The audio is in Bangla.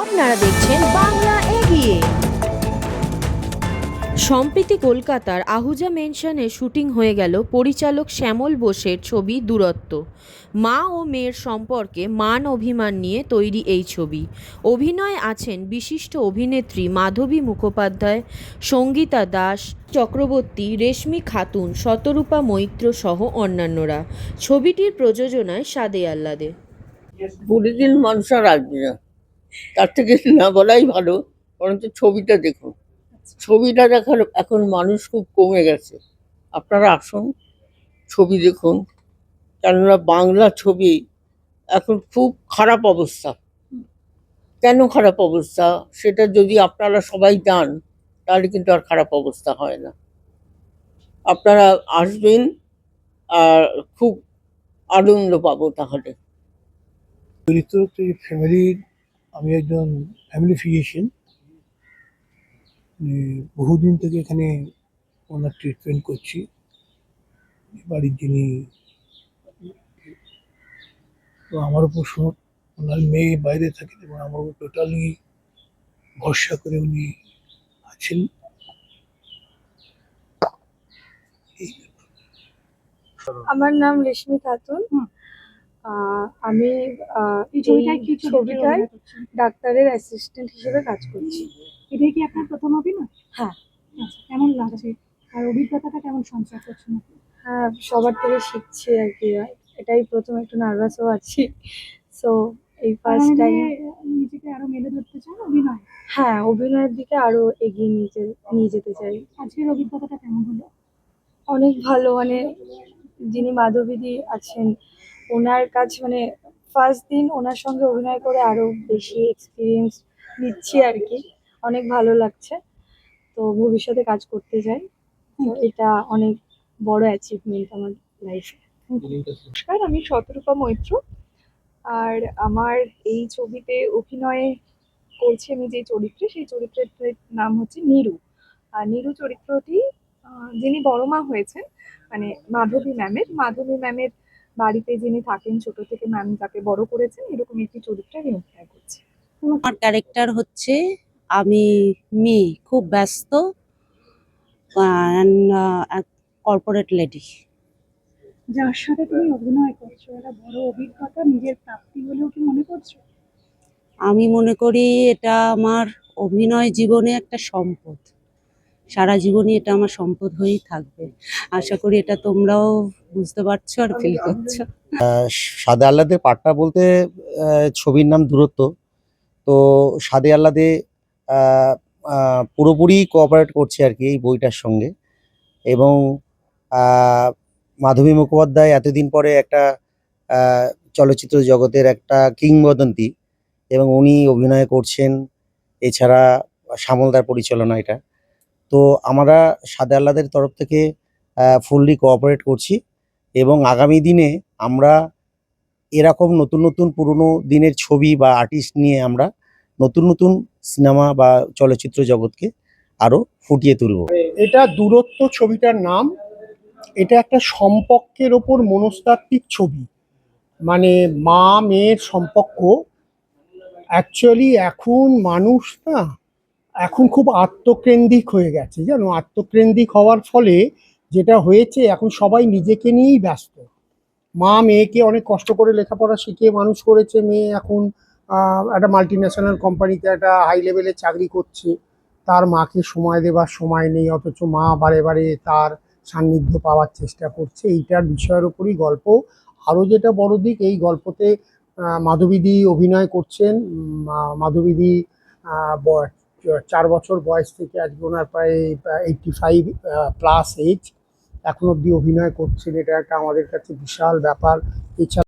আপনারা দেখছেন বাংলা এগিয়ে। সম্প্রতি কলকাতার আহুজা মেনশনে শুটিং হয়ে গেল পরিচালক শ্যামল বোসের ছবি দূরত্ব। মা ও মেয়ের সম্পর্কে মান অভিমান নিয়ে তৈরি এই ছবি। অভিনয়ে আছেন বিশিষ্ট অভিনেত্রী মাধবী মুখোপাধ্যায়, সঙ্গীতা দাস চক্রবর্তী, রেশমি খাতুন, শতরূপা মৈত্র সহ অন্যান্যরা। ছবিটির প্রযোজনায় সাদে আহ্লাদে। প্রতিদিন মানুষ আর আসবে না, তার থেকে না বলাই ভালো। বরঞ্চ ছবিটা দেখুন, ছবিটা দেখার এখন মানুষ খুব কমে গেছে। আপনারা আসুন, ছবি দেখুন, কেননা বাংলা ছবি এখন খুব খারাপ অবস্থা। কেন খারাপ অবস্থা সেটা যদি আপনারা সবাই জান, তাহলে কিন্তু আর খারাপ অবস্থা হয় না। আপনারা আসবেন আর খুব আনন্দ পাবো তাহলে। চরিত্র হচ্ছে ফ্যামিলির। আমি একজন ফ্যামিলি ফিজিশিয়ান, বহুদিন থেকে এখানে ওনার ট্রিটমেন্ট করছি। বাড়ির যিনি, তো আমার উপর ওনার মেয়ে বাইরে থাকেন এবং আমার উপর টোটালি ভরসা করে উনি আছেন। আমার নাম রেশমি খাতুন। আমি এই ছবিটায় ডাক্তারের অ্যাসিস্ট্যান্ট হিসেবে কাজ করছি। এটাই কি আপনার প্রথম অভিনয়? হ্যাঁ। আচ্ছা, কেমন লাগছে আর অভিজ্ঞতাটা কেমন সঞ্চয় করছেন? হ্যাঁ, সবার থেকে শিখছি আর কি। এটাই প্রথম, একটু নার্ভাসও আছি। সো এই ফার্স্ট টাইম নিজেকে আরো মেলে ধরতে চান অভিনয়? হ্যাঁ, অভিনয়ের দিকে আরো এগিয়ে নিয়ে যেতে চাই। আজকের অভিজ্ঞতাটা কেমন হলো? অনেক ভালো। মানে যিনি মাধবীদি আছেন, ওনার কাছ মানে ফার্স্ট দিন ওনার সঙ্গে অভিনয় করে আরো বেশি এক্সপিরিয়েন্স নিচ্ছি আর কি। অনেক ভালো লাগছে। তো ভবিষ্যতে কাজ করতে চাই। তো এটা অনেক বড় অ্যাচিভমেন্ট আমার লাইফে। নমস্কার, আমি শতরূপা মৈত্র। আর আমার এই ছবিতে অভিনয় করছি আমি যে চরিত্রে, সেই চরিত্রের নাম হচ্ছে নিরু। আর নিরু চরিত্রটি যিনি বড় মা হয়েছেন, মানে মাধবী ম্যামের বাড়িতে যিনি থাকেন, ছোট থেকে ম্যাম তাকে বড় করেছেন, এরকম একটি চরিত্রে আমি অভিনয় করছি। আমার ক্যারেক্টার হচ্ছে আমি মেয়ে, খুব ব্যস্ত কর্পোরেট লেডি। যার সাথে তুমি অভিনয় করছো, এটা বড় অভিজ্ঞতা, নিজের প্রাপ্তি বলেও কি মনে করছো? আমি মনে করি এটা আমার অভিনয় জীবনে একটা সম্পদ। সারা জীবনই এটা আমার সম্পদ হয়েই থাকবে। আশা করি এটা তোমরাও বুঝতে পারছো আর ফিল করছো। সাদে আহ্লাদে পাঠটা বলতে ছবির নাম দূরত্ব। তো সাদে আহ্লাদে পুরোপুরি কোঅপারেট করছে আর কি এই বইটার সঙ্গে। এবং মাধবী মুখোপাধ্যায় এতদিন পরে একটা চলচ্চিত্র জগতের একটা কিংবদন্তি, এবং উনি অভিনয় করছেন। এছাড়া শ্যামলদার পরিচালনা এটা। তো আমরা সাদে আহ্লাদের তরফ থেকে ফুললি কোঅপারেট করছি, এবং আগামী দিনে আমরা এরকম নতুন নতুন পুরনো দিনের ছবি বা আর্টিস্ট নিয়ে আমরা নতুন নতুন সিনেমা বা চলচ্চিত্র জগৎকে আরো ফুটিয়ে তুলব। এটা দূরত্ব ছবিটার নাম। এটা একটা সম্পর্কের ওপর মনস্তাত্ত্বিক ছবি। মানে মা মেয়ের সম্পর্ক। অ্যাকচুয়ালি এখন মানুষ না, এখন খুব আত্মকেন্দ্রিক হয়ে গেছে, জানো। আত্মকেন্দ্রিক হওয়ার ফলে যেটা হয়েছে, এখন সবাই নিজেকে নিয়েই ব্যস্ত। মা মেয়েকে অনেক কষ্ট করে লেখাপড়া শিখিয়ে মানুষ করেছে। মেয়ে এখন একটা মাল্টি ন্যাশনাল কোম্পানিতে একটা হাই লেভেলে চাকরি করছে। তার মাকে সময় দেবার সময় নেই, অথচ মা বারে বারে তার সান্নিধ্য পাওয়ার চেষ্টা করছে। এইটার বিষয়ের উপরই গল্প। আরও যেটা বড় দিক, এই গল্পতে মাধবীদি অভিনয় করছেন। মাধবীদি 4 বছর বয়স থেকে আজকে ওনার প্রায় 85+ এজ, এখন অবধি অভিনয় করছেন। এটা একটা আমাদের কাছে বিশাল ব্যাপার। এছাড়া